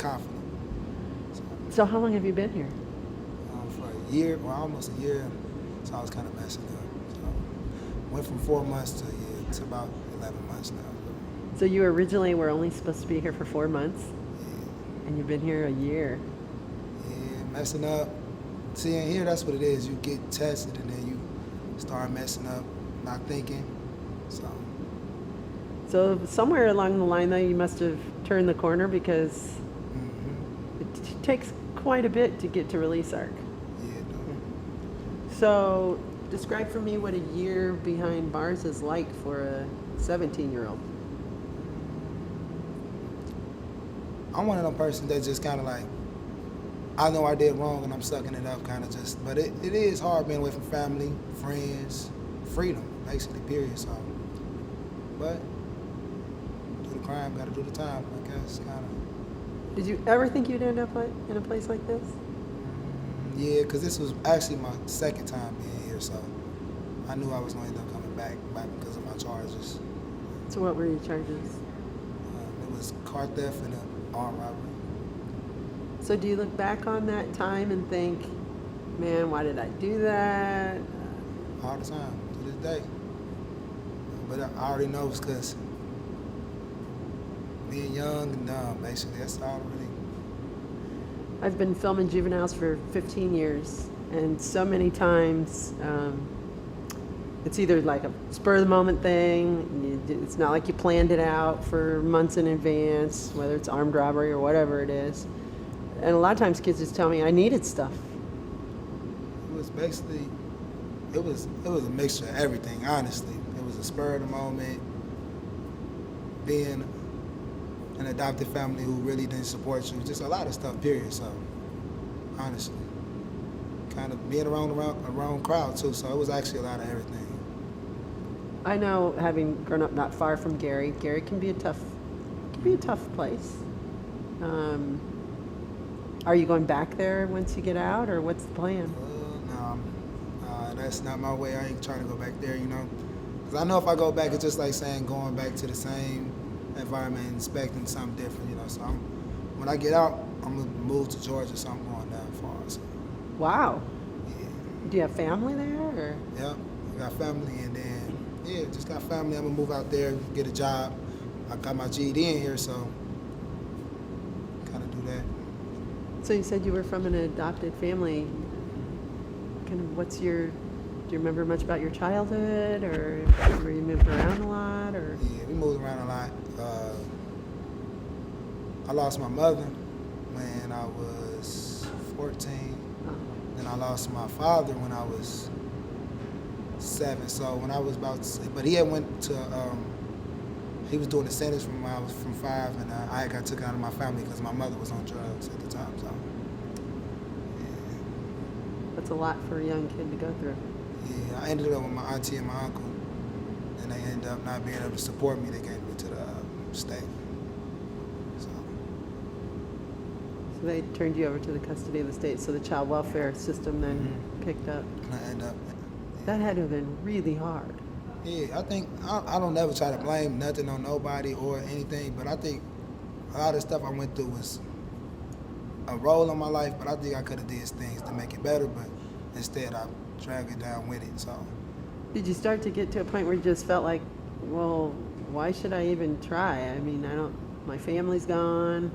confident. So how long have you been here? For a year, or almost a year, so I was kind of messing up. So went from 4 months to a year to about 11 months now. So you originally were only supposed to be here for 4 months, Yeah, and you've been here a year. yeah, messing up. See, in here, that's what it is. You get tested, and then you start messing up, not thinking. So So somewhere along the line, though, you must have turned the corner because it takes quite a bit to get to release ARC. yeah, dude. So describe for me what a year behind bars is like for a 17-year-old. I'm one of them persons that just kind of like, I know I did wrong and I'm sucking it up, kind of just. But it is hard being away from family, friends, freedom, basically, period. So, but do the crime, got to do the time, I guess, kind of. Did you ever think you'd end up in a place like this? Yeah, because this was actually my second time being here, so I knew I was going to end up coming back because of my charges. So what were your charges? It was car theft and armed robbery. So do you look back on that time and think, man, why did I do that? All the time, to this day. But I already know it's because being young and dumb, basically, that's all really. I've been filming juveniles for 15 years, and so many times it's either like a spur of the moment thing. It's not like you planned it out for months in advance, whether it's armed robbery or whatever it is. And a lot of times kids just tell me I needed stuff. It was basically, it was a mixture of everything, honestly. It was a spur of the moment, being an adopted family who really didn't support you, just a lot of stuff, period. So, honestly, kind of being around the wrong crowd too, so it was actually a lot of everything. I know, having grown up not far from Gary can be a tough place. Are you going back there once you get out, or what's the plan? No, that's not my way. I ain't trying to go back there, you know. Because I know if I go back, it's just like saying going back to the same environment and expecting something different, you know. So when I get out, I'm going to move to Georgia, so I'm going down far. So. Wow. Yeah. Do you have family there? Or? Yeah, I got family, and then, just got family. I'm going to move out there, get a job. I got my GED in here, so kind of do that. So you said you were from an adopted family. Kind of, do you remember much about your childhood, or were you moved around a lot, or? Yeah, we moved around a lot. I lost my mother when I was 14. Then I lost my father when I was 7. So when I was but he had went to, he was doing the sentence from when I was from 5, and I got took out of my family because my mother was on drugs at the time. So, yeah. That's a lot for a young kid to go through. Yeah, I ended up with my auntie and my uncle, and they ended up not being able to support me. They gave me to the state. So they turned you over to the custody of the state, so the child welfare system then picked up. And I ended up. That had to have been really hard. Yeah, I think I don't never try to blame nothing on nobody or anything, but I think a lot of stuff I went through was a role in my life, but I think I could have did things to make it better, but instead I dragged it down with it. So. Did you start to get to a point where you just felt like, well, why should I even try? I mean, my family's gone.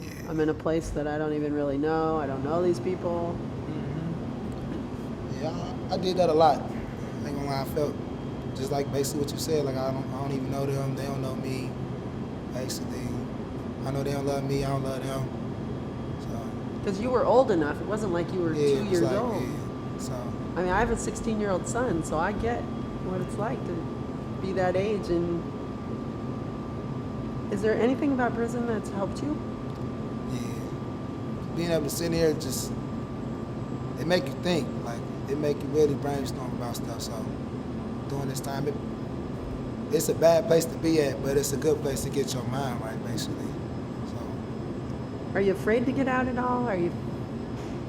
Yeah. I'm in a place that I don't even really know. I don't know these people. Yeah, I did that a lot. I ain't gonna lie, I felt just like basically what you said. Like I don't even know them. They don't know me. Basically, I know they don't love me. I don't love them. So. Because you were old enough. It wasn't like you were 2 years old. Yeah, so. I mean, I have a 16-year-old son, so I get what it's like to be that age. And is there anything about prison that's helped you? Yeah, being able to sit here, just it make you think. Like it make you really brainstorm about stuff. So during this time, it's a bad place to be at, but it's a good place to get your mind right, basically. So. Are you afraid to get out at all? Are you?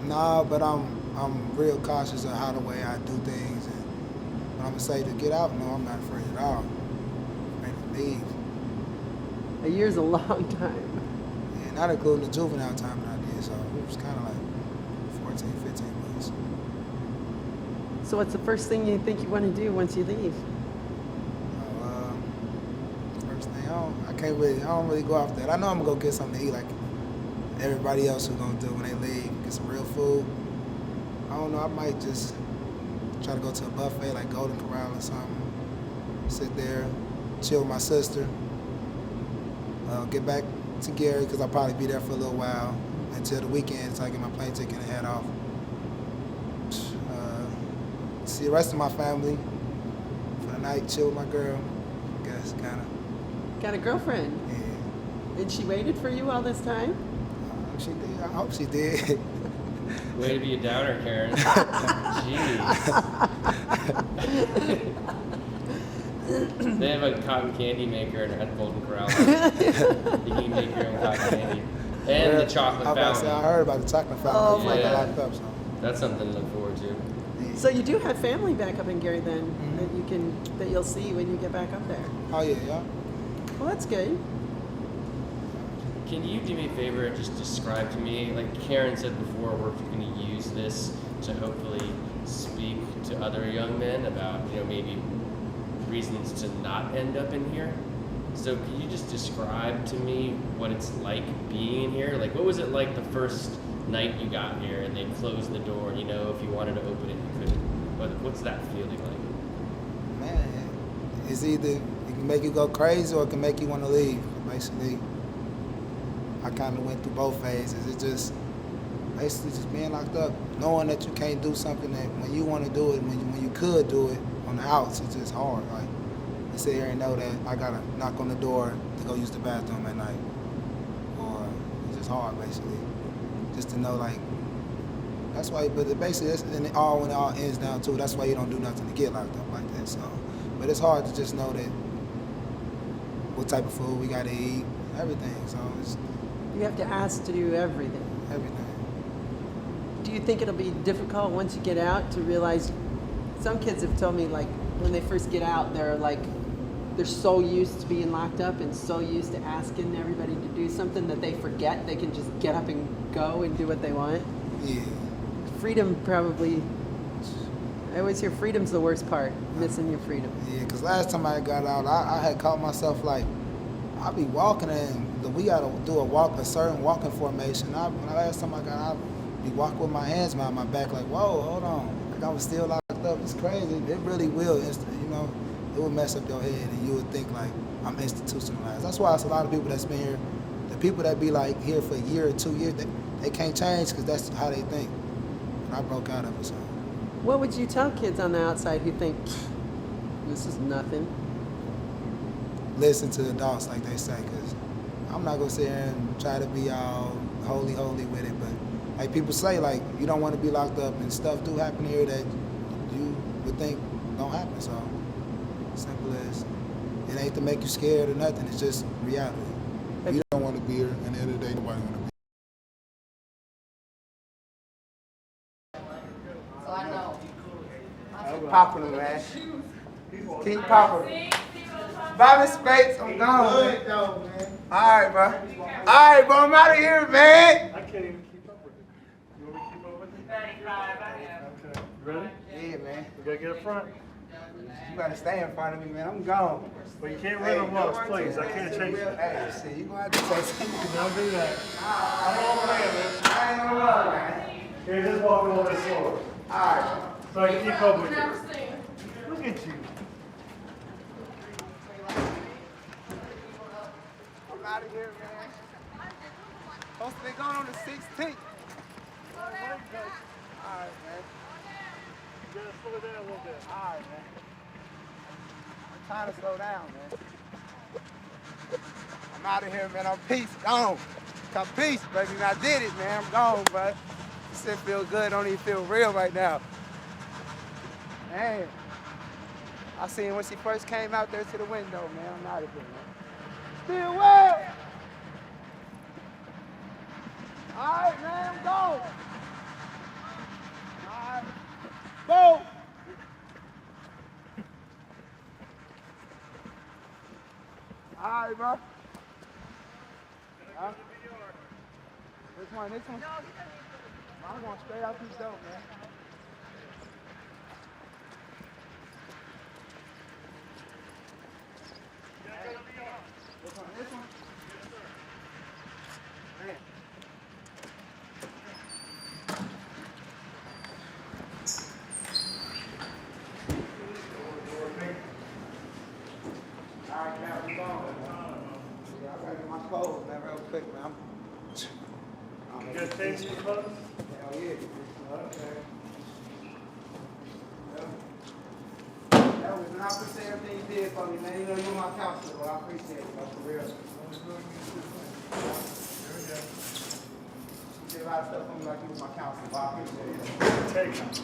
Nah, but I'm real cautious of how the way I do things, and when I'm gonna say to get out, no, I'm not afraid at all. I'm ready to leave. A year's a long time. And not including the juvenile time that I did. So it was kind of like 14, 15 months. So what's the first thing you think you want to do once you leave? First thing, I don't really go off that. I know I'm gonna go get something to eat like everybody else who's gonna do when they leave, get some real food. I don't know, I might just try to go to a buffet like Golden Corral or something. Sit there, chill with my sister. Get back to Gary because I'll probably be there for a little while until the weekend so I get my plane ticket and head off. See the rest of my family for the night, chill with my girl, I guess, kind of. Got a girlfriend? Yeah. And she waited for you all this time? She did. I hope she did. Way to be a downer, Karen. Jeez. They have a cotton candy maker and a Golden Corral. You can make your own cotton candy. And the chocolate fountain. I heard about the chocolate fountain. Oh, yeah. Locked up, so. That's something to look forward to. So you do have family back up in Gary then, that you'll see when you get back up there. Oh yeah, yeah. Well, that's good. Can you do me a favor and just describe to me, like Karen said before, we're going to use this to hopefully speak to other young men about, maybe reasons to not end up in here. So can you just describe to me what it's like being in here? Like, what was it like the first night you got here and they closed the door, if you wanted to open it, you couldn't. What's that feeling like? Man, it's either it can make you go crazy or it can make you want to leave. Basically, I kind of went through both phases. It's just basically just being locked up, knowing that you can't do something that when you want to do it, when you could do it on the outs, it's just hard. Like, you sit here and know that I gotta knock on the door to go use the bathroom at night, or it's just hard, basically. Just to know, like, that's why, but basically, when it all ends down to, that's why you don't do nothing to get locked up like that. So, but it's hard to just know that what type of food we gotta eat, everything. So it's You have to ask to do everything. everything. Do you think it'll be difficult once you get out to realize? Some kids have told me, like, when they first get out, they're so used to being locked up and so used to asking everybody to do something that they forget they can just get up and go and do what they want. Yeah. Freedom probably, I always hear freedom's the worst part, missing your freedom. Yeah, because last time I got out, I had caught myself like, I'll be walking and we got to do a certain walking formation. When last time I got out, I'd be walking with my hands behind my back like, whoa, hold on. Like I was still locked up. It's crazy. It really will, it would mess up your head and you would think like, I'm institutionalized. That's why it's a lot of people that's been here, the people that be like here for a year or 2 years, they can't change because that's how they think. And I broke out of it, so. What would you tell kids on the outside who think, this is nothing? Listen to adults, like they say, because I'm not going to sit here and try to be all holy with it, but like people say, like, you don't want to be locked up and stuff do happen here that you would think don't happen, so simple as, it ain't to make you scared or nothing, it's just reality. You don't want to be here, and at the end of the day, nobody want to be. So I know. Popping them, man. Keep popping them. Bobby Spates, I'm gone, man. All right, bro. All right, bro, I'm out of here, man. I can't even keep up with it. You want me to keep up with it? 35, I am. Okay. You ready? Yeah, man. We gotta get up front. You gotta stay in front of me, man. I'm gone. But you can't run on us, please. I can't chase you. Hey, shit, you gonna have to say something. Don't do that. I'm all playing, man. I ain't gonna run, man. Here, just walk over this floor. All right. So I can keep up with you. Look at you. I'm out of here, man. Supposed to be going on the 16th. All right, man. You gotta slow it down a little bit. All right, man. I'm trying to slow down, man. I'm out of here, man. I'm peace. Gone. Come peace, baby. I did it, man. I'm gone, bro. This shit feel good. Don't even feel real right now. Man. I seen when she first came out there to the window, man. I'm out of here, man. Still well. All right, man. I'm gone. All right. Go. All right, bro. Huh? Which one? This one? I'm going straight out these dope, man. Which one? This one? Man. All right, man, we going. Yeah, I gotta get my clothes, man, real quick, man. You guys changed your clothes? Hell yeah. Okay. That was, and I appreciate everything you did for me, man. You know, you're my counselor, but I appreciate it, bro, for real. Here we go. You did a lot of stuff for me like you was my counselor, but I appreciate it. Take it.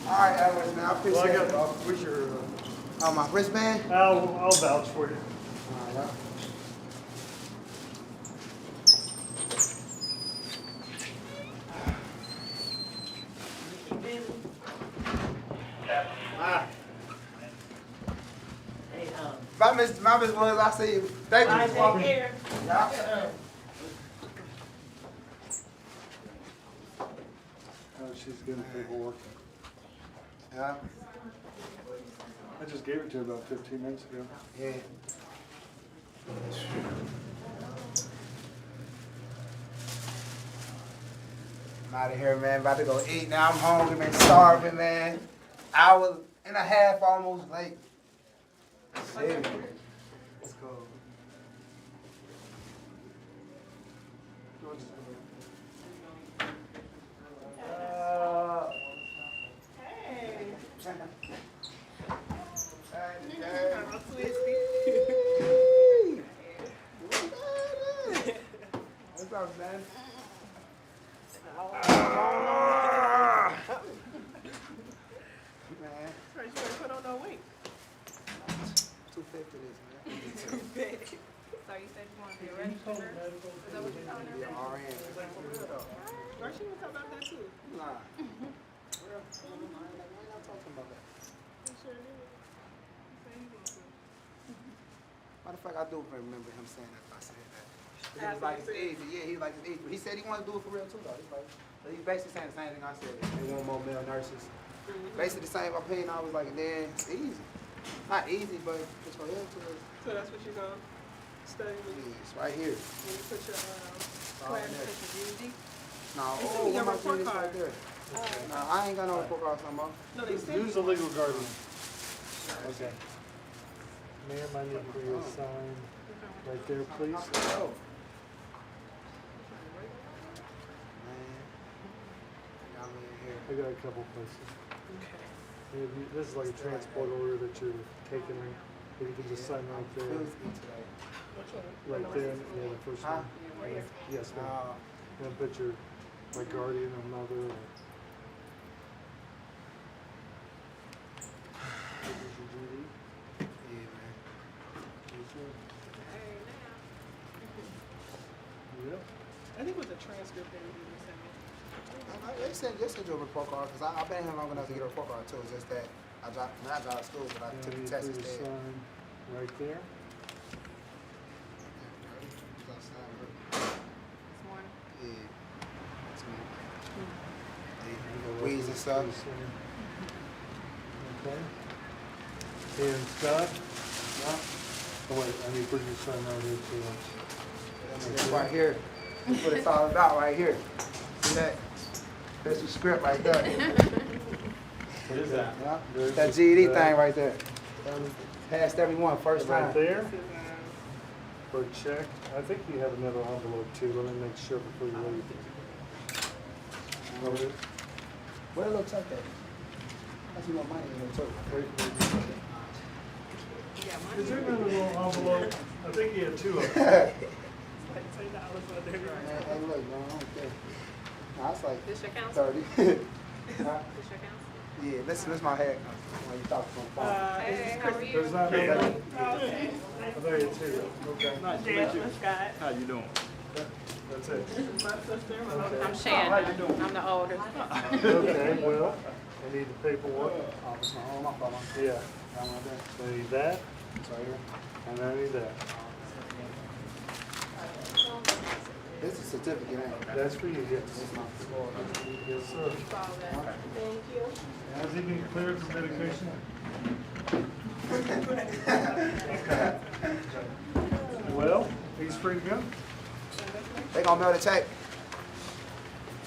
All right, Edwards, man, I Well, appreciate I it, got, bro. where's your, Oh, my wristband? I'll vouch for you. All right, Ah, Hey, my Miss Williams, I see you. Thank you. I Miss take Walker. care. Yeah. oh, she's getting paperwork. Yeah. I just gave it to her about 15 minutes ago. Yeah. I'm out of here, man. About to go eat now. I'm hungry, man. Starving, man. Hour and a half almost late. Shit. Let's go. What's up, man? Man, First, you better put on no weight. 250 this, man. Too big. So you said you want to be a registered nurse? Is that what you're telling Be her? an RN. Or she was talking about that too. Nah. We're not talking about that. You sure did. You said he was good. Matter of fact, I do remember him saying that. I said that. But he was After like you his age. Yeah, he was like his age. But he said he wanted to do it for real too, though. He's like, so he's basically saying the same thing I said. They want more male nurses. Basically the same opinion. I was like, then it's easy. Not easy, but it's for him to. So that's what you're going to study with It's right here. when you put your all class, in there. put your GED? No, They sent oh, me your my report is right card. there. Nah, I ain't got no report card somewhere. No, they sent Who's the legal guardian? Okay. Ma'am, I need for you to sign right there, please. Oh. Man. Y'all in here. I got a couple places. Okay. This is like a transport order that you're taking, but you can just sign right there. Feels good today. Which one? Right there, yeah, the first Huh? one. Right here. Yes, ma'am. And put your, my guardian or mother or. This is your GD. Yeah, man. Hey, now. Yep. I think it was a transcript that you sent me. They sent you a report card because I've been here long enough to get a report card too. It's just that I dropped, not out of school, but I And took you the test put your instead. sign right there. This morning. Yeah. That's me. You go Weeds right and stuff. there, sign. Okay. And Scott? Yeah. Oh wait, I need for you to sign right here too. That's right here. That's what it's all about right here. See that? That's your script right there. What is that? Yeah. There's That just GED that. thing right there. Passed everyone first Right time. there This is, for a check. I think you have another envelope too. Let me make sure before you leave. Where looks like that? I see more money in there too. yeah, mine. Is there another little envelope? I think he had 2 of them. Hey, look, man, I don't care. Nah, it's like This your counsel? 30. This your counsel? Yeah, listen, my hair. When you talk on the phone. Hey, how are you? There's not no Yeah. money. I thought you had 2. Okay. How you doing? That's it. I'm Shannon. I'm the oldest. Okay, well, I need the paperwork. Oh, it's my own, my fault. Yeah. I want that. So I need that, It's right here. and I need that. This is a certificate, ain't it? That's for you, yes. It's not for Yes, sir. Thank you. Has he been cleared for medication? Well, he's free to go. They gonna mail the check.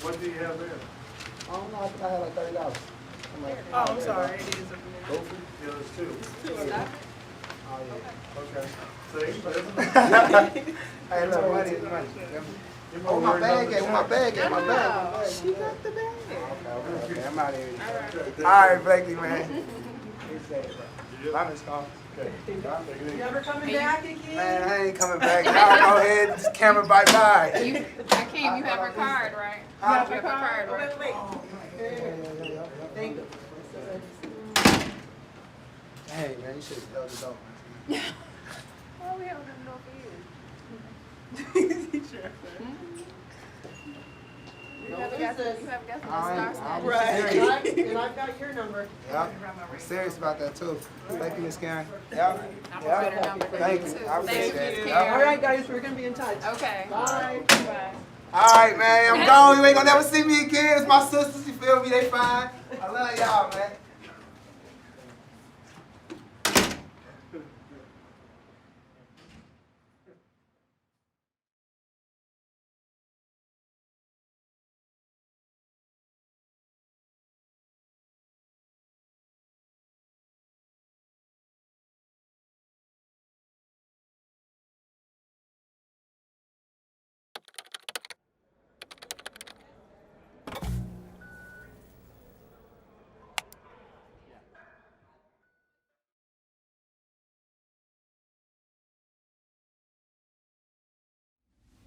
What do you have there? I don't know, I think I had like $30. I'm like, Oh, I'm sorry. It is Goofy. Yeah, there's 2. Oh, yeah. Okay. See, there's Hey, look, money is money. Oh, my bag at, my bag at, my bag. She got the bag. Okay, I'm out of here. All right, Blakey, man. I'm just calling. Okay. Take it easy. You ever coming back again? Man, I ain't coming back. Y'all go ahead, just camera bye-bye. Akeem, you have her card, right? You have her card, right? Wait. Thank you. Hey, man, you should have held it up. Well, we don't know for you. You haven't got the star status. Right. And I've got your number. Yeah, I'm serious about that too. Thank you, Miss Karen. Yeah, I'm gonna put her number for Thank you you. too. I appreciate Thank you, it. Karen. All right, guys, we're going to be in touch. Okay. Bye. Bye. All right, man, I'm gone. You ain't gonna never see me again. It's my sisters, you feel me? They fine. I love y'all, man.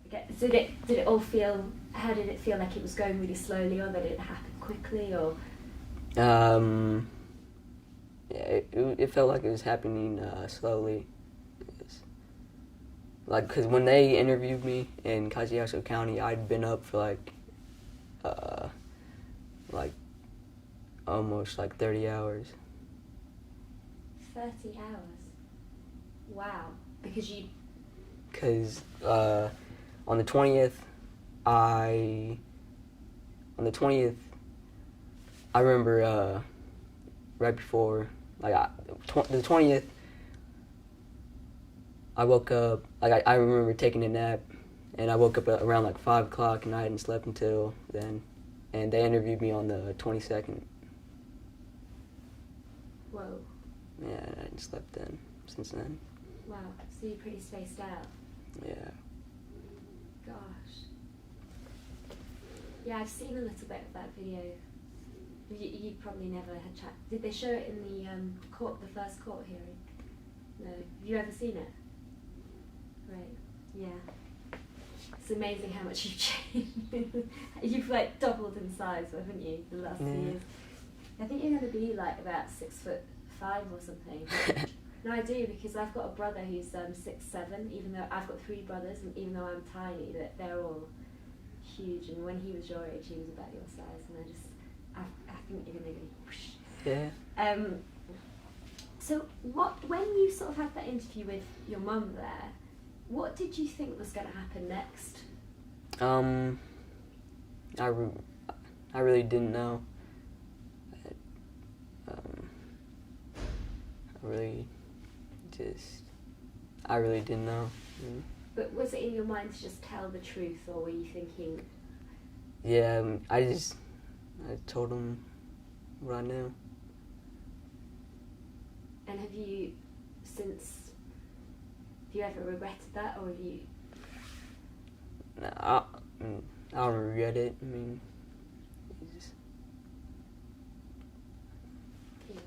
Okay, so did it all feel, how did it feel, like it was going really slowly, or that it happened quickly, or? Yeah, it felt like it was happening slowly. Like, because when they interviewed me in Kajiyaso County, I'd been up for almost 30 hours. 30 hours? Wow. Because you... Because on the 20th, I remember right before, the 20th, I woke up, I remember taking a nap, and I woke up at around 5 o'clock, and I hadn't slept until then, and they interviewed me on the 22nd. Whoa. Yeah, I hadn't slept then, since then. Wow. So you're pretty spaced out. Yeah. Gosh. Yeah, I've seen a little bit of that video. You probably never had chat. Did they show it in the court, the first court hearing? No. Have you ever seen it? Right. Yeah. It's amazing how much you've changed. You've doubled in size, haven't you, the last few years? I think you're going to be about 6'5" or something. No, I do, because I've got a brother who's 6'7", even though I've got 3 brothers, and even though I'm tiny, they're all huge. And when he was your age, he was about your size, and I think you're going to go whoosh. Yeah. So when you sort of had that interview with your mum there, what did you think was going to happen next? I really didn't know. I really didn't know. But was it in your mind to just tell the truth, or were you thinking? Yeah, I told him what I knew. And have you ever regretted that, or have you? No, I don't regret it. I mean, Yeah.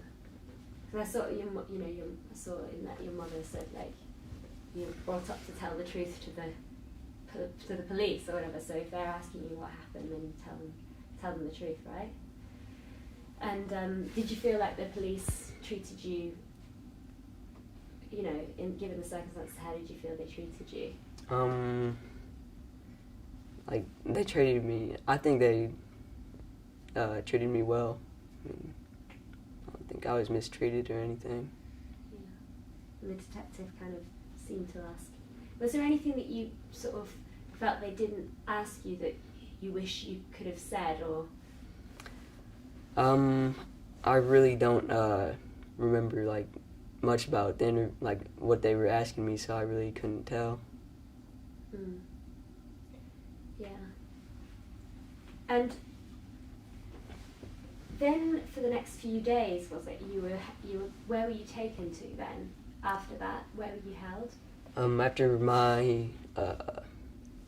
Because I saw I saw in that your mother said you're brought up to tell the truth to the police or whatever. So if they're asking you what happened, then you tell them the truth, right? And did you feel like the police treated you, you know, given the circumstances, how did you feel they treated you? Like, they treated me, I think they treated me well. I mean, I don't think I was mistreated or anything. Yeah. And the detective kind of seemed to ask. Was there anything that you sort of felt they didn't ask you that you wish you could have said, or? I really don't remember like much about like what they were asking me, so I really couldn't tell. Mm. Yeah. And then for the next few days, was it you were where were you taken to then? After that, where were you held? After my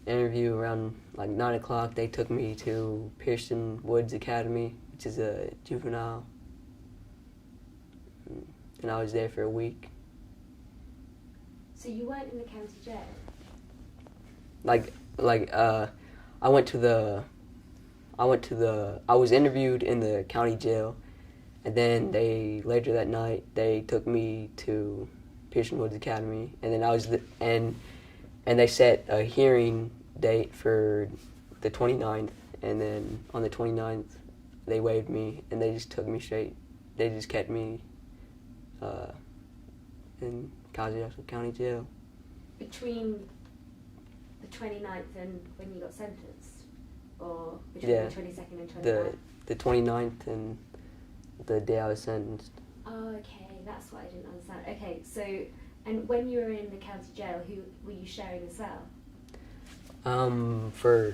interview around like 9 o'clock, they took me to Pearson Woods Academy, which is a juvenile, and I was there for a week. So you weren't in the county jail? I was interviewed in the county jail, and then later that night they took me to Pearson Woods Academy, and then and they set a hearing date for the 29th, and then on the 29th they waived me, and they just took me straight. They just kept me in Kosciuszko County Jail. Between the 29th and when you got sentenced? Or between Yeah, the 22nd and 29th? the 29th and the day I was sentenced. Oh, okay, that's what I didn't understand. Okay, so, and when you were in the county jail, who were you sharing the cell? For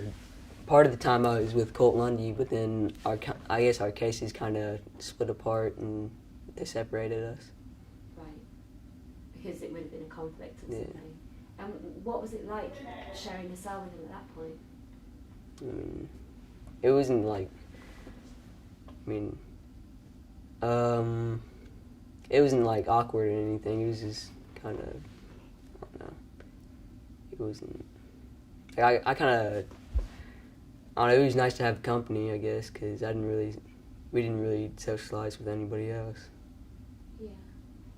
part of the time I was with Colt Lundy, but then I guess our cases kind of split apart and they separated us. Right, because it would have been a conflict or Yeah. something. And what was it like sharing a cell with him at that point? I mean, it wasn't like, it wasn't like awkward or anything. It was just kind of, I don't know. It wasn't, I kind of, I don't know, it was nice to have company, I guess, because we didn't really socialize with anybody else. Yeah.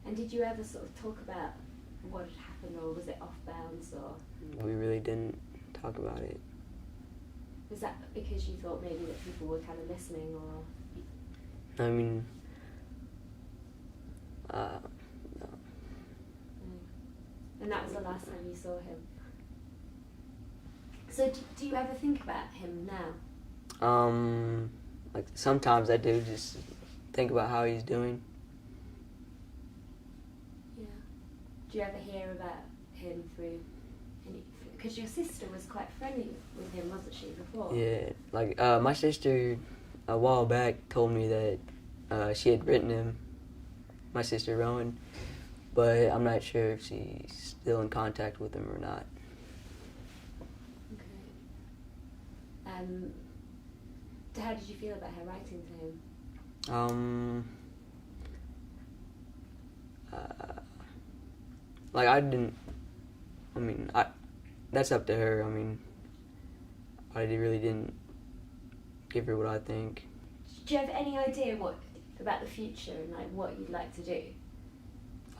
And did you ever sort of talk about what had happened, or was it off bounds, or? We really didn't talk about it. Was that because you thought maybe that people were kind of listening, or? I mean, no. No. And that was the last time you saw him. So do you ever think about him now? Like sometimes I do just think about how he's doing. Yeah. Do you ever hear about him through any? Because your sister was quite friendly with him, wasn't she, before? Yeah, like my sister a while back told me that she had written him, my sister Rowan, but I'm not sure if she's still in contact with him or not. Okay. How did you feel about her writing to him? Like I didn't. I mean, that's up to her. I mean, I really didn't give her what I think. Do you have any idea about the future and like what you'd like to do?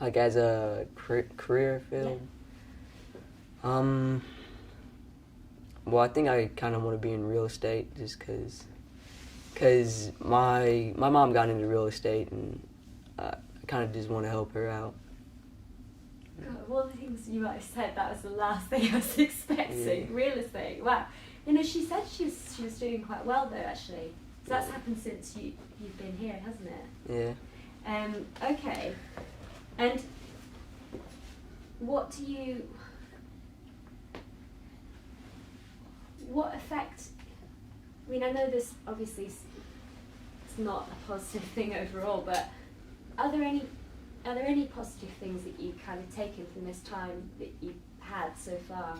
Like as a career field? Yeah. Well, I think I kind of want to be in real estate just because my mom got into real estate, and I kind of just want to help her out. God, of all the things you might have said, that was the last thing I was expecting. Yeah. Real estate, wow. You know, she said she was doing quite well though, actually. So that's happened since you've been here, hasn't it? Yeah. Okay. And what effect, I mean, I know this obviously it's not a positive thing overall, but are there any positive things that you've kind of taken from this time that you've had so far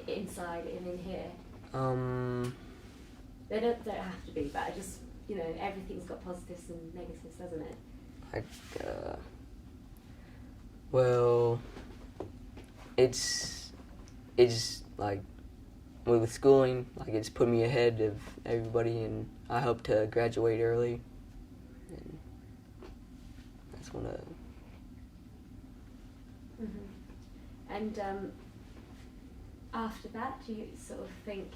inside and in here? They don't have to be, but I just, you know, everything's got positives and negatives, doesn't it? Well, it's like with schooling, like it's put me ahead of everybody, and I hope to graduate early. And that's one of. And after that, do you sort of think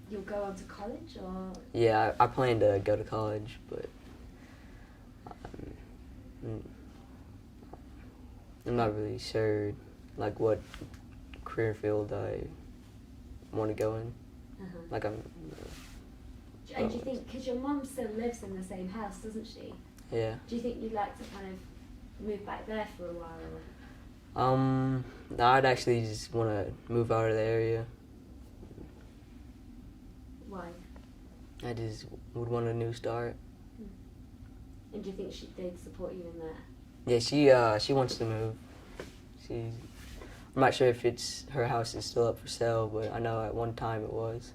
you'll go on to college, or? Yeah, I plan to go to college, but I'm not really sure, like, what career field I want to go in. Like, I'm. And do you think, because your mum still lives in the same house, doesn't she? Yeah. Do you think you'd like to kind of move back there for a while? Or? No, I'd actually just want to move out of the area. Why? I just would want a new start. And do you think they'd support you in that? Yeah, she wants to move. I'm not sure if her house is still up for sale, but I know at one time it was.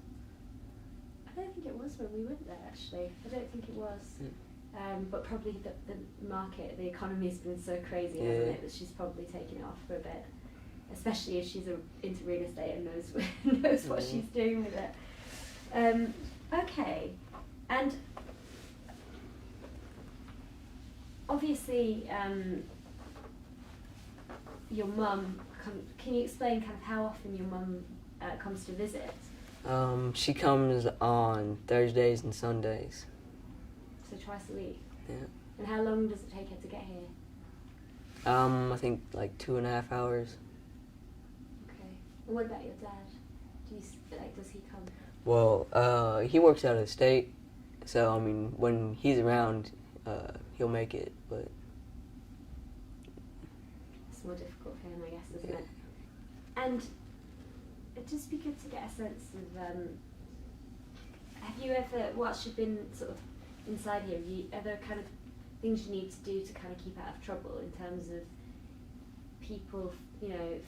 I don't think it was when we went there, actually. I don't think it was. But probably the market, the economy's been so crazy, hasn't it, that she's probably taken it off for a bit. Especially if she's into real estate and knows what she's doing with it. Okay. And obviously, your mum, can you explain kind of how often your mum comes to visit? She comes on Thursdays and Sundays. So twice a week? Yeah. And how long does it take her to get here? I think like 2.5 hours. Okay. And what about your dad? Does he come? Well, he works out of state, so I mean, when he's around, he'll make it, but it's more difficult for him, I guess, isn't it? And it'd just be good to get a sense of, have you ever, whilst you've been sort of inside here, are there kind of things you need to do to kind of keep out of trouble in terms of people,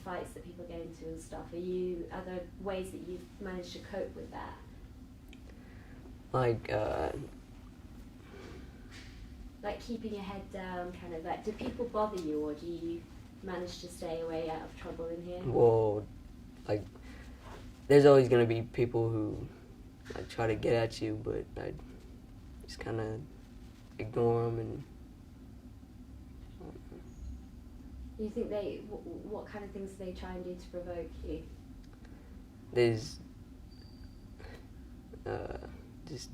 fights that people get into and stuff? Are there ways that you've managed to cope with that? Like keeping your head down, kind of like, do people bother you, or do you manage to stay away out of trouble in here? well, like, there's always gonna be people who like try to get at you, but I just kind of ignore them and. You think what kind of things do they try and do to provoke you? There's just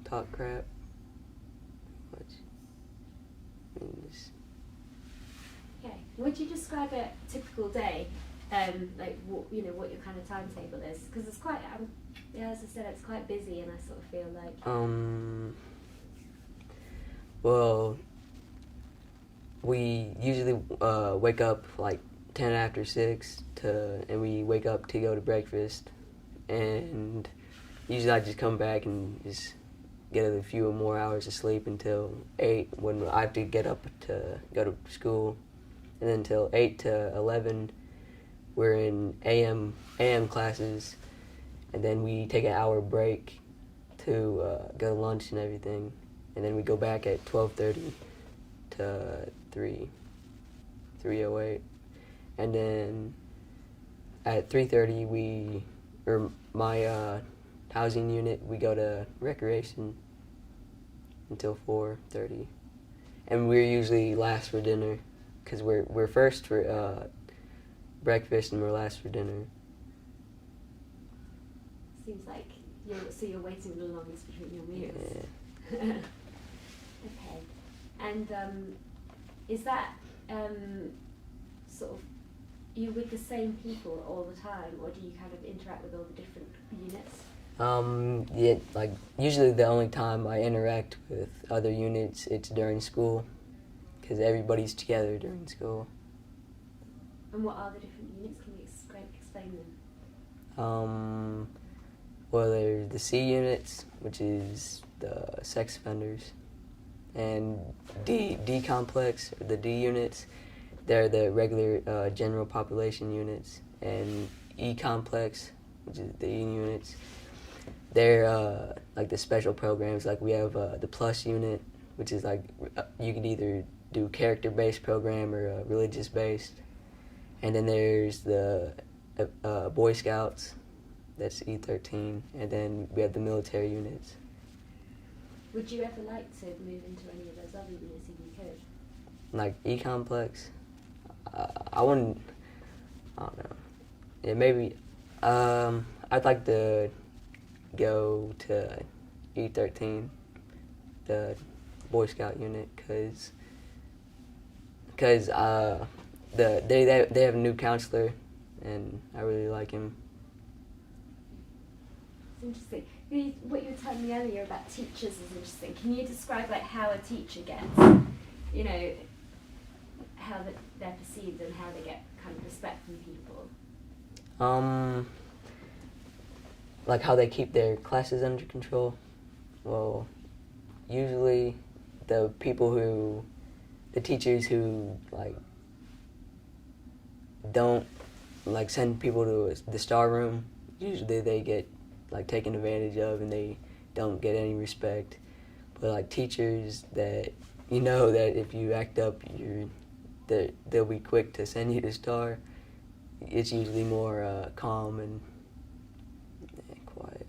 talk crap. Okay. Would you describe a typical day, like what your kind of timetable is? Because it's quite, as I said, it's quite busy, and I sort of feel like. Well, we usually wake up like 10 after 6 and we wake up to go to breakfast, and usually I just come back and just get a few more hours of sleep until 8 when I have to get up to go to school, and then until 8 to 11 we're in AM classes, and then we take an hour break to go to lunch and everything, and then we go back at 12:30 to 3:08, and then at 3:30 my housing unit, we go to recreation until 4:30, and we're usually last for dinner because we're first for breakfast and we're last for dinner. Seems like you're waiting the longest between your meals. Yeah. Okay. And is that sort of you with the same people all the time, or do you kind of interact with all the different units? Yeah, like usually the only time I interact with other units, it's during school, because everybody's together during school. And what are the different units? Can you explain them? Well, there's the C units, which is the sex offenders, and D complex, or the D units, they're the regular general population units, and E complex, which is the E units, they're like the special programs. Like we have the plus unit, which is like you could either do character-based program or religious-based, and then there's the Boy Scouts, that's E13, and then we have the military units. Would you ever like to move into any of those other units if you could? Like E-complex, I don't know. Yeah, maybe. I'd like to go to E13, the Boy Scout unit, because they have a new counselor, and I really like him. It's interesting. What you were telling me earlier about teachers is interesting. Can you describe like how a teacher gets, you know, how they're perceived and how they get kind of respect from people? Like how they keep their classes under control. Well, usually the teachers who like don't like send people to the star room, usually they get like taken advantage of and they don't get any respect. But like teachers that you know that if you act up, they'll be quick to send you to star. It's usually more calm and quiet.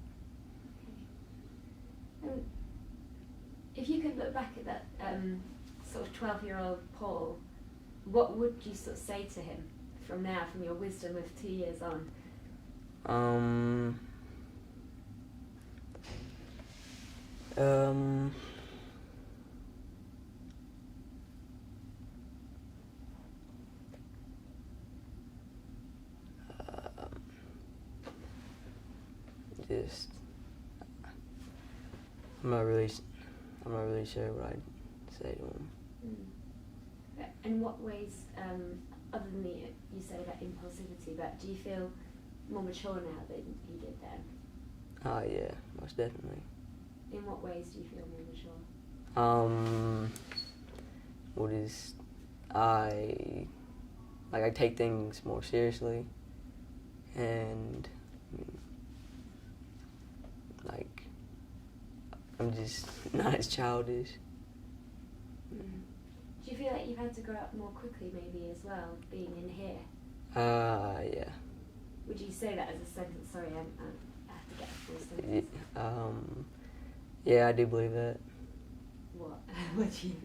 If you could look back at that sort of 12-year-old Paul, what would you sort of say to him from now, from your wisdom of 2 years on? Just I'm not really sure what I'd say to him. In what ways, other than you said about impulsivity, but do you feel more mature now than you did then? Yeah, most definitely. In what ways do you feel more mature? I take things more seriously, and like I'm just not as childish. Do you feel like you've had to grow up more quickly maybe as well, being in here? Yeah. Would you say that as a sentence? Sorry, I have to get a full sentence. Yeah, I do believe that. What? What do you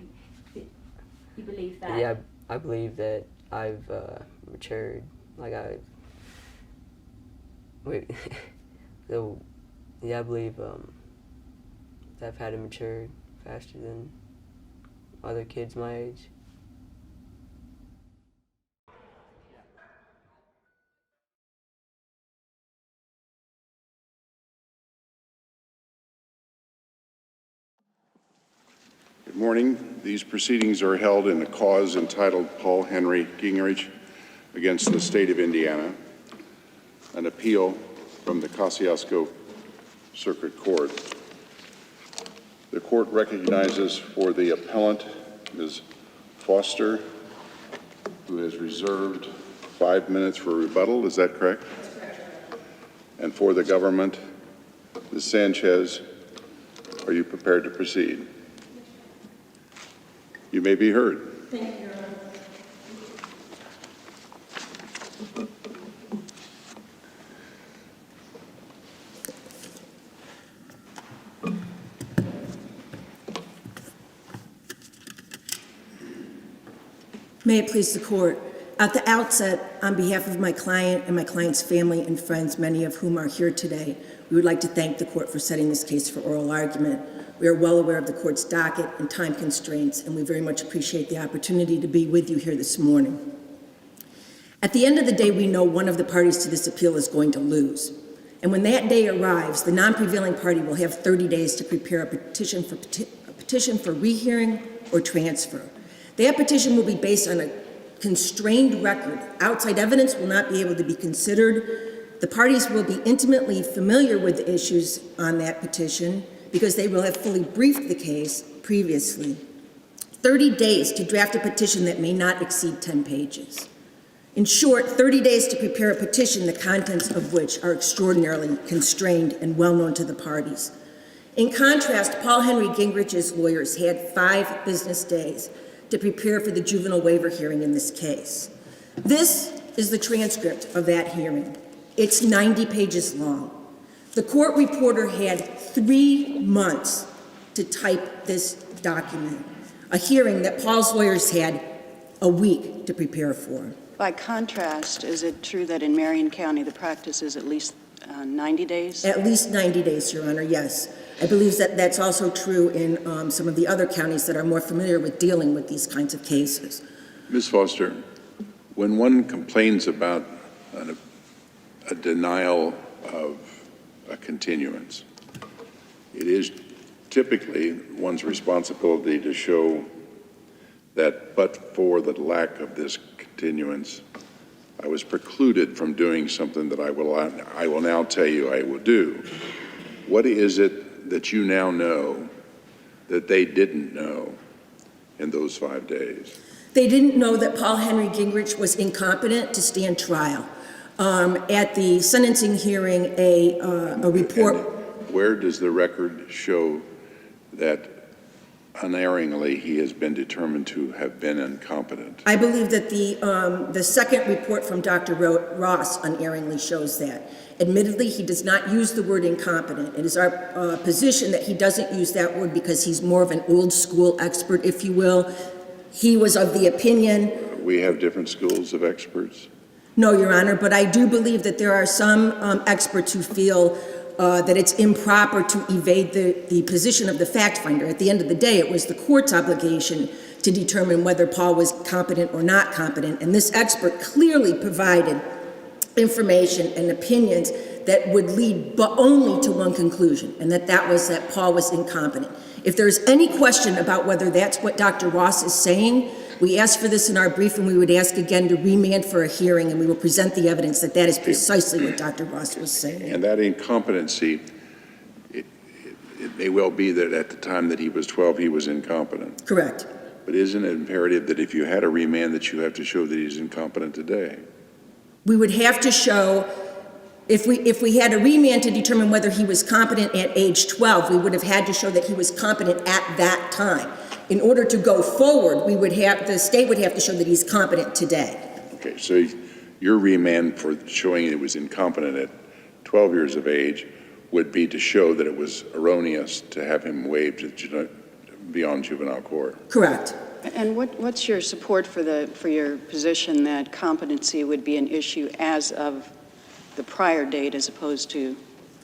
you believe that? Yeah, I believe that I've matured. Like so yeah, I believe that I've had to mature faster than other kids my age. Good morning. These proceedings are held in a cause entitled Paul Henry Gingerich against the state of Indiana, an appeal from the Kosciuszko Circuit Court. The court recognizes for the appellant, Ms. Foster, who has reserved 5 minutes for rebuttal. Is that correct? That's correct. And for the government, Ms. Sanchez, are you prepared to proceed? You may be heard. Thank you, Your Honor. May it please the court. At the outset, on behalf of my client and my client's family and friends, many of whom are here today, we would like to thank the court for setting this case for oral argument. We are well aware of the court's docket and time constraints, and we very much appreciate the opportunity to be with you here this morning. At the end of the day, we know one of the parties to this appeal is going to lose. And when that day arrives, the non-prevailing party will have 30 days to prepare a petition for rehearing or transfer. That petition will be based on a constrained record. Outside evidence will not be able to be considered. The parties will be intimately familiar with the issues on that petition because they will have fully briefed the case previously. 30 days to draft a petition that may not exceed 10 pages. In short, 30 days to prepare a petition, the contents of which are extraordinarily constrained and well known to the parties. In contrast, Paul Henry Gingerich's lawyers had 5 business days to prepare for the juvenile waiver hearing in this case. This is the transcript of that hearing. It's 90 pages long. The court reporter had 3 months to type this document, a hearing that Paul's lawyers had a week to prepare for. By contrast, is it true that in Marion County the practice is at least 90 days? At least 90 days, Your Honor, yes. I believe that that's also true in some of the other counties that are more familiar with dealing with these kinds of cases. Ms. Foster, when one complains about a denial of a continuance, it is typically one's responsibility to show that but for the lack of this continuance, I was precluded from doing something that I will now tell you I will do. What is it that you now know that they didn't know in those 5 days? They didn't know that Paul Henry Gingerich was incompetent to stand trial. At the sentencing hearing, a report... And where does the record show that unerringly he has been determined to have been incompetent? I believe that the second report from Dr. Ross unerringly shows that. Admittedly, he does not use the word incompetent. It is our position that he doesn't use that word because he's more of an old school expert, if you will. He was of the opinion... We have different schools of experts? No, Your Honor, but I do believe that there are some experts who feel that it's improper to evade the position of the fact finder. At the end of the day, it was the court's obligation to determine whether Paul was competent or not competent, and this expert clearly provided information and opinions that would lead but only to one conclusion, and that was that Paul was incompetent. If there's any question about whether that's what Dr. Ross is saying, we asked for this in our brief, and we would ask again to remand for a hearing, and we will present the evidence that that is precisely what Dr. Ross was saying. And that incompetency, it may well be that at the time that he was 12, he was incompetent. Correct. But isn't it imperative that if you had a remand that you have to show that he's incompetent today? We would have to show, if we had a remand to determine whether he was competent at age 12, we would have had to show that he was competent at that time. In order to go forward, the state would have to show that he's competent today. Okay, so your remand for showing he was incompetent at 12 years of age would be to show that it was erroneous to have him waived beyond juvenile court. Correct. And what's your support for your position that competency would be an issue as of the prior date as opposed to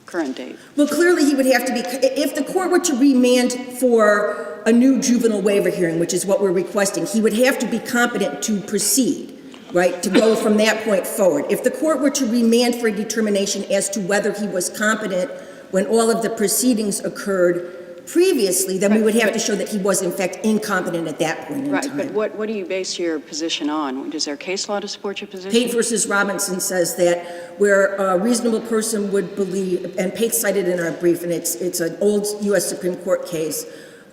current date? Well, clearly he would have to be, if the court were to remand for a new juvenile waiver hearing, which is what we're requesting, he would have to be competent to proceed, right, to go from that point forward. If the court were to remand for a determination as to whether he was competent when all of the proceedings occurred previously, then we would have to show that he was in fact incompetent at that point in time. Right, but what do you base your position on? Is there case law to support your position? Pate versus Robinson says that where a reasonable person would believe, and Pate cited in our brief, and it's an old U.S. Supreme Court case,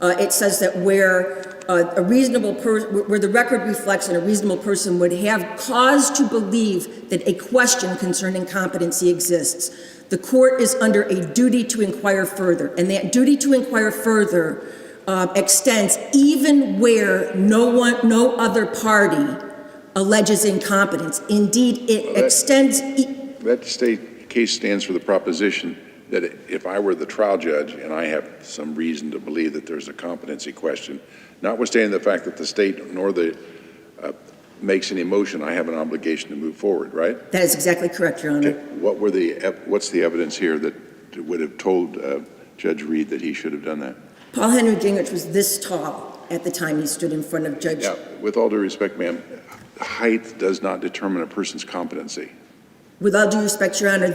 it says that where where the record reflects and a reasonable person would have cause to believe that a question concerning competency exists, the court is under a duty to inquire further, and that duty to inquire further extends even where no other party alleges incompetence. Indeed, it extends... That state case stands for the proposition that if I were the trial judge and I have some reason to believe that there's a competency question, notwithstanding the fact that the state nor the makes any motion, I have an obligation to move forward, right? That is exactly correct, Your Honor. Okay. What's the evidence here that would have told Judge Reed that he should have done that? Paul Henry Gingerich was this tall at the time he stood in front of Judge... Yeah, with all due respect, ma'am, height does not determine a person's competency. With all due respect, Your Honor,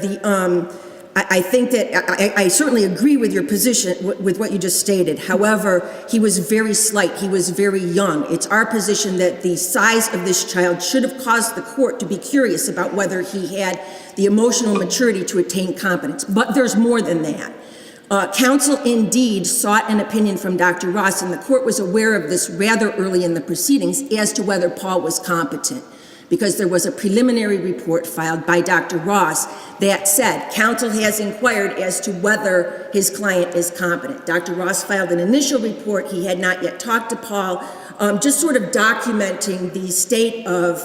I think that I certainly agree with your position, with what you just stated. However, he was very slight. He was very young. It's our position that the size of this child should have caused the court to be curious about whether he had the emotional maturity to attain competence. But there's more than that. Counsel indeed sought an opinion from Dr. Ross, and the court was aware of this rather early in the proceedings as to whether Paul was competent, because there was a preliminary report filed by Dr. Ross that said counsel has inquired as to whether his client is competent. Dr. Ross filed an initial report. He had not yet talked to Paul, just sort of documenting the state of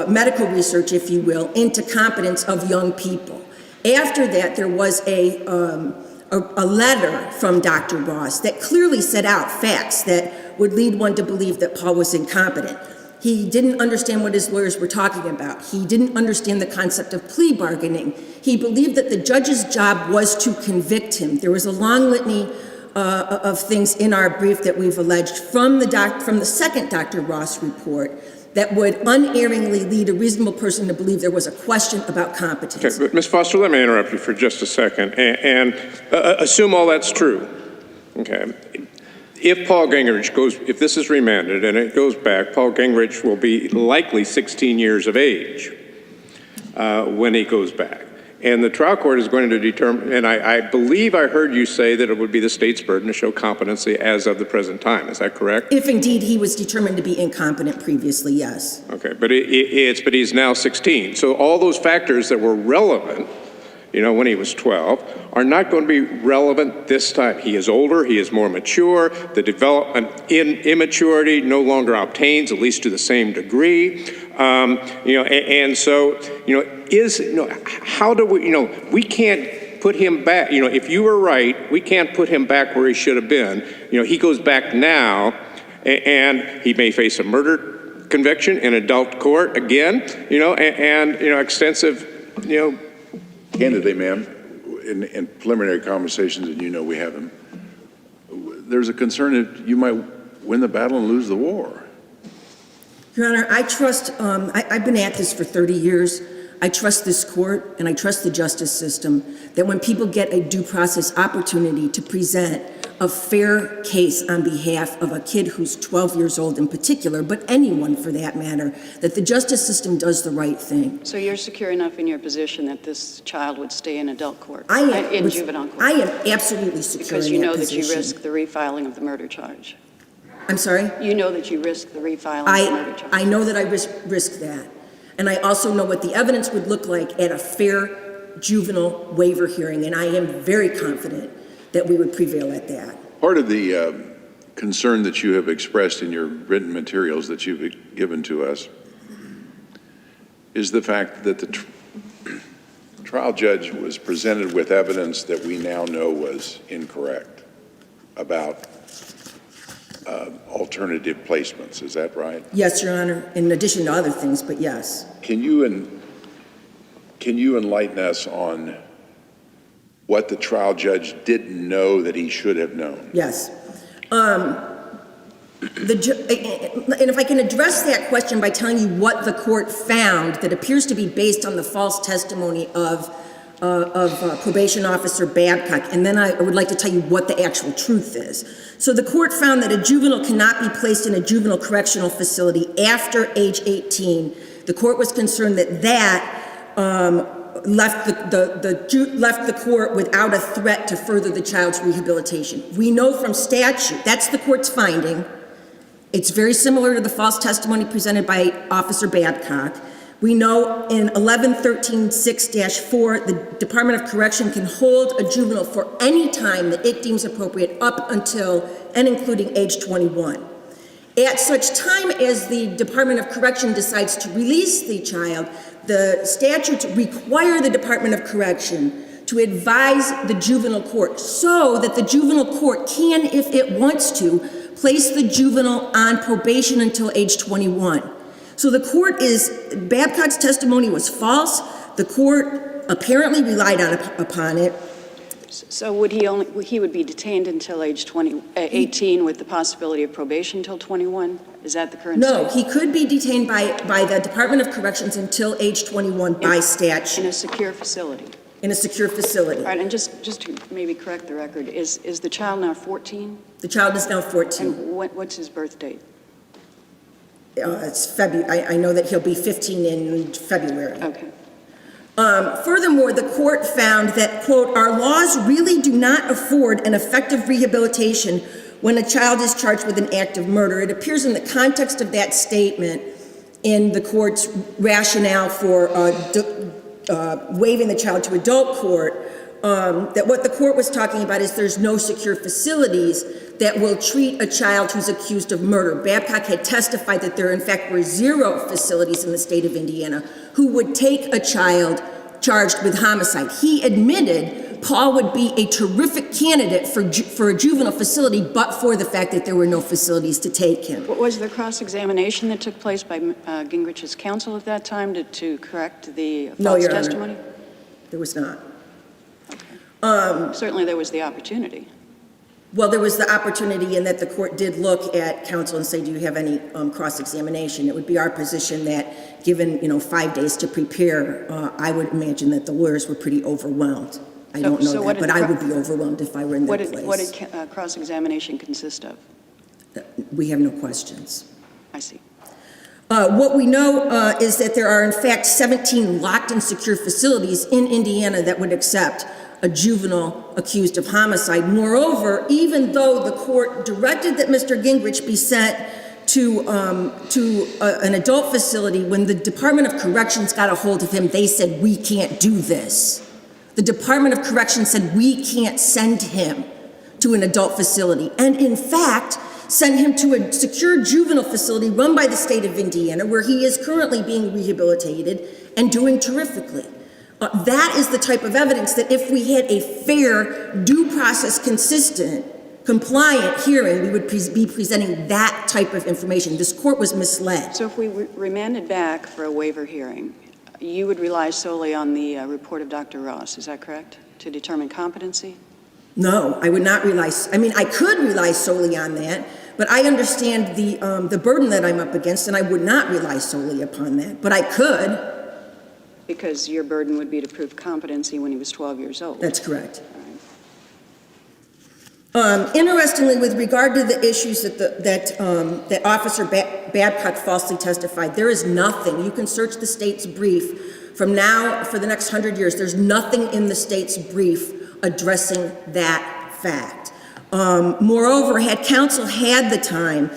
medical research, if you will, into competence of young people. After that, there was a letter from Dr. Ross that clearly set out facts that would lead one to believe that Paul was incompetent. He didn't understand what his lawyers were talking about. He didn't understand the concept of plea bargaining. He believed that the judge's job was to convict him. There was a long litany of things in our brief that we've alleged from the second Dr. Ross report that would unerringly lead a reasonable person to believe there was a question about competence. Okay, but Ms. Foster, let me interrupt you for just a second and assume all that's true. Okay. If Paul Gingerich if this is remanded and it goes back, Paul Gingerich will be likely 16 years of age when he goes back. And the trial court is going to determine, and I believe I heard you say that it would be the state's burden to show competency as of the present time. Is that correct? If indeed he was determined to be incompetent previously, yes. Okay, but but he's now 16. So all those factors that were relevant, when he was 12, are not going to be relevant this time. He is older, he is more mature, the development in immaturity no longer obtains, at least to the same degree. And so, how do we can't put him back, if you were right, we can't put him back where he should have been. He goes back now, and he may face a murder conviction in adult court again, extensive, Candidly, ma'am, in preliminary conversations, and we have them, there's a concern that you might win the battle and lose the war. Your Honor, I trust, I've been at this for 30 years. I trust this court and I trust the justice system that when people get a due process opportunity to present a fair case on behalf of a kid who's 12 years old in particular, but anyone for that matter, that the justice system does the right thing. So you're secure enough in your position that this child would stay in adult court, in juvenile court? I am absolutely secure because in you that know position. that you risk the refiling of the murder charge. I'm sorry? You know that you risk the refiling of the murder charge. I know that I risk that. And I also know what the evidence would look like at a fair juvenile waiver hearing, and I am very confident that we would prevail at that. Part of the concern that you have expressed in your written materials that you've given to us is the fact that the trial judge was presented with evidence that we now know was incorrect about alternative placements. Is that right? Yes, Your Honor, in addition to other things, but yes. Can you enlighten us on what the trial judge didn't know that he should have known? Yes. And if I can address that question by telling you what the court found that appears to be based on the false testimony of probation officer Babcock, and then I would like to tell you what the actual truth is. So the court found that a juvenile cannot be placed in a juvenile correctional facility after age 18. The court was concerned that left the court without a threat to further the child's rehabilitation. We know from statute, that's the court's finding. It's very similar to the false testimony presented by Officer Babcock. We know in 1113-6-4, the Department of Correction can hold a juvenile for any time that it deems appropriate up until and including age 21. At such time as the Department of Correction decides to release the child, the statutes require the Department of Correction to advise the juvenile court so that the juvenile court can, if it wants to, place the juvenile on probation until age 21. So the court Babcock's testimony was false. The court apparently relied upon it. So he would be detained until age 18 with the possibility of probation until 21? Is that the current No, state? he could be detained by the Department of Corrections until age 21 by statute. In a secure facility? In a secure facility. All right, and just to maybe correct the record, is the child now 14? The child is now 14. And what's his birth date? It's February. I know that he'll be 15 in February. Okay. Furthermore, the court found that, quote, our laws really do not afford an effective rehabilitation when a child is charged with an act of murder. It appears in the context of that statement in the court's rationale for waiving the child to adult court, that what the court was talking about is there's no secure facilities that will treat a child who's accused of murder. Babcock had testified that there, in fact, were 0 facilities in the state of Indiana who would take a child charged with homicide. He admitted Paul would be a terrific candidate for a juvenile facility, but for the fact that there were no facilities to take him. What was the cross-examination that took place by Gingrich's counsel at that time to correct the false testimony? There was not. Certainly there was the opportunity. Well, there was the opportunity in that the court did look at counsel and say, do you have any cross-examination? It would be our position that given, 5 days to prepare, I would imagine that the lawyers were pretty overwhelmed. I don't know that, but I would be overwhelmed if I were in their place. What did cross-examination consist of? We have no questions. I see. What we know is that there are, in fact, 17 locked and secure facilities in Indiana that would accept a juvenile accused of homicide. Moreover, even though the court directed that Mr. Gingerich be sent to an adult facility, when the Department of Corrections got a hold of him, they said, we can't do this. The Department of Corrections said, we can't send him to an adult facility, and in fact, sent him to a secure juvenile facility run by the state of Indiana, where he is currently being rehabilitated and doing terrifically. That is the type of evidence that if we had a fair, due process consistent, compliant hearing, we would be presenting that type of information. This court was misled. So if we remanded back for a waiver hearing, you would rely solely on the report of Dr. Ross, is that correct, to determine competency? No, I would not rely. I mean, I could rely solely on that, but I understand the burden that I'm up against, and I would not rely solely upon that. But I could. Because your burden would be to prove competency when he was 12 years old. That's correct. Interestingly, with regard to the issues that Officer Babcock falsely testified, there is nothing. You can search the state's brief from now for the next 100 years. There's nothing in the state's brief addressing that fact. Moreover, had counsel had the time,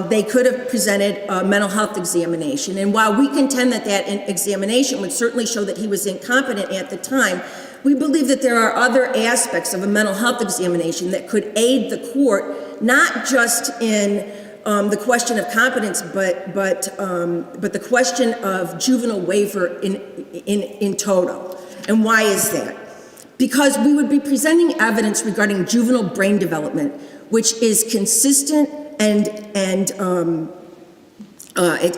they could have presented a mental health examination. And while we contend that that examination would certainly show that he was incompetent at the time, we believe that there are other aspects of a mental health examination that could aid the court, not just in the question of competence, but the question of juvenile waiver in total. And why is that? Because we would be presenting evidence regarding juvenile brain development, which is consistent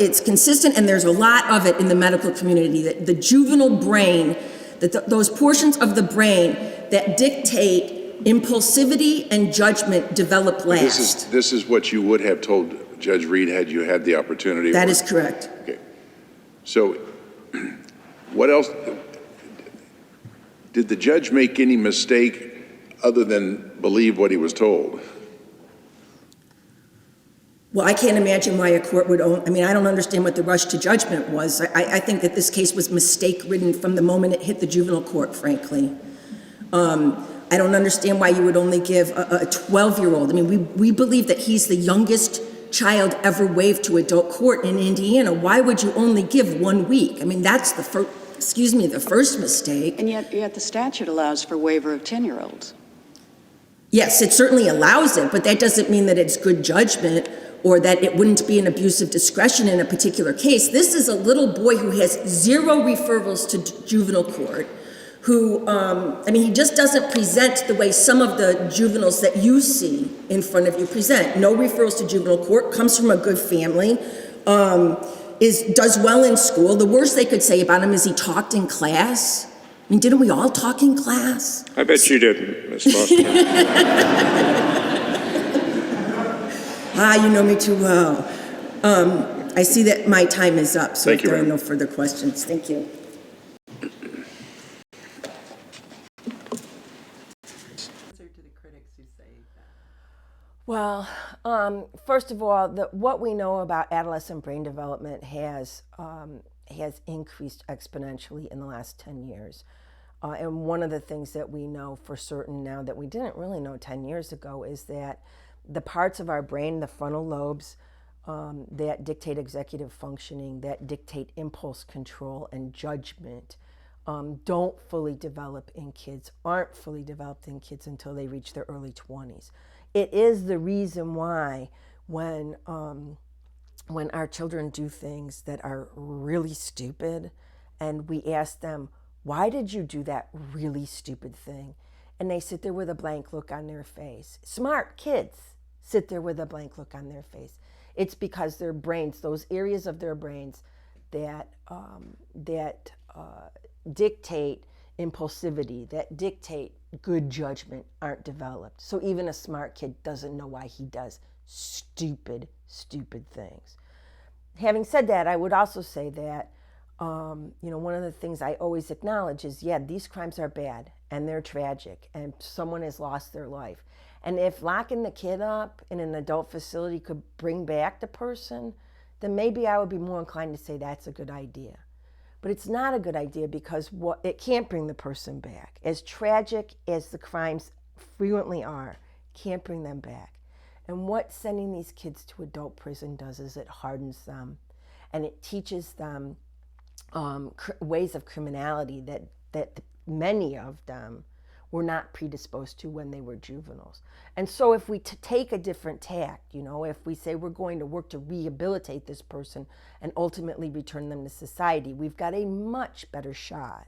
it's consistent, and there's a lot of it in the medical community, that the juvenile brain, those portions of the brain that dictate impulsivity and judgment develop last. This is what you would have told Judge Reed had you had the opportunity. That is correct. Okay. So what else? Did the judge make any mistake other than believe what he was told? Well, I can't imagine why a court would I don't understand what the rush to judgment was. I think that this case was mistake-ridden from the moment it hit the juvenile court, frankly. I don't understand why you would only give a 12-year-old. I mean, we believe that he's the youngest child ever waived to adult court in Indiana. Why would you only give 1 week? I mean, that's the first mistake. And yet the statute allows for waiver of 10-year-olds. Yes, it certainly allows it, but that doesn't mean that it's good judgment or that it wouldn't be an abuse of discretion in a particular case. This is a little boy who has 0 referrals to juvenile court, who, he just doesn't present the way some of the juveniles that you see in front of you present. No referrals to juvenile court, comes from a good family, does well in school. The worst they could say about him is he talked in class. I mean, didn't we all talk in class? I bet you didn't, Ms. Foster. You know me too well. I see that my time is up, so Thank if you, there are ma'am. no further questions, thank you. Well, first of all, what we know about adolescent brain development has increased exponentially in the last 10 years. And one of the things that we know for certain now that we didn't really know 10 years ago is that the parts of our brain, the frontal lobes, that dictate executive functioning, that dictate impulse control and judgment, don't fully develop in kids, aren't fully developed in kids until they reach their early 20s. it is the reason why when our children do things that are really stupid and we ask them, why did you do that really stupid thing? And they sit there with a blank look on their face. Smart kids sit there with a blank look on their face. It's because their brains, those areas of their brains that dictate impulsivity, that dictate good judgment, aren't developed. So even a smart kid doesn't know why he does stupid things. Having said that, I would also say that one of the things I always acknowledge is, yeah, these crimes are bad and they're tragic and someone has lost their life. And if locking the kid up in an adult facility could bring back the person, then maybe I would be more inclined to say that's a good idea. But it's not a good idea because it can't bring the person back. As tragic as the crimes frequently are, can't bring them back. And what sending these kids to adult prison does is it hardens them and it teaches them ways of criminality that many of them were not predisposed to when they were juveniles. And so if we take a different tact, if we say we're going to work to rehabilitate this person and ultimately return them to society, we've got a much better shot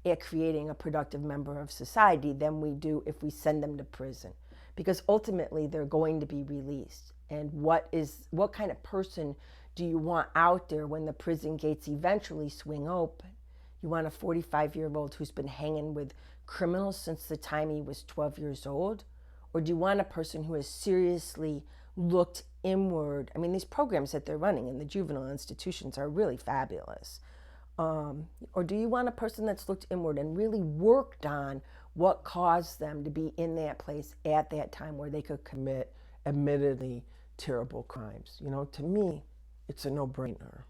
at creating a productive member of society than we do if we send them to prison. Because ultimately they're going to be released. And what kind of person do you want out there when the prison gates eventually swing open? You want a 45-year-old who's been hanging with criminals since the time he was 12 years old? Or do you want a person who has seriously looked inward? I mean, these programs that they're running in the juvenile institutions are really fabulous. Or do you want a person that's looked inward and really worked on what caused them to be in that place at that time where they could commit admittedly terrible crimes? To me, it's a no-brainer.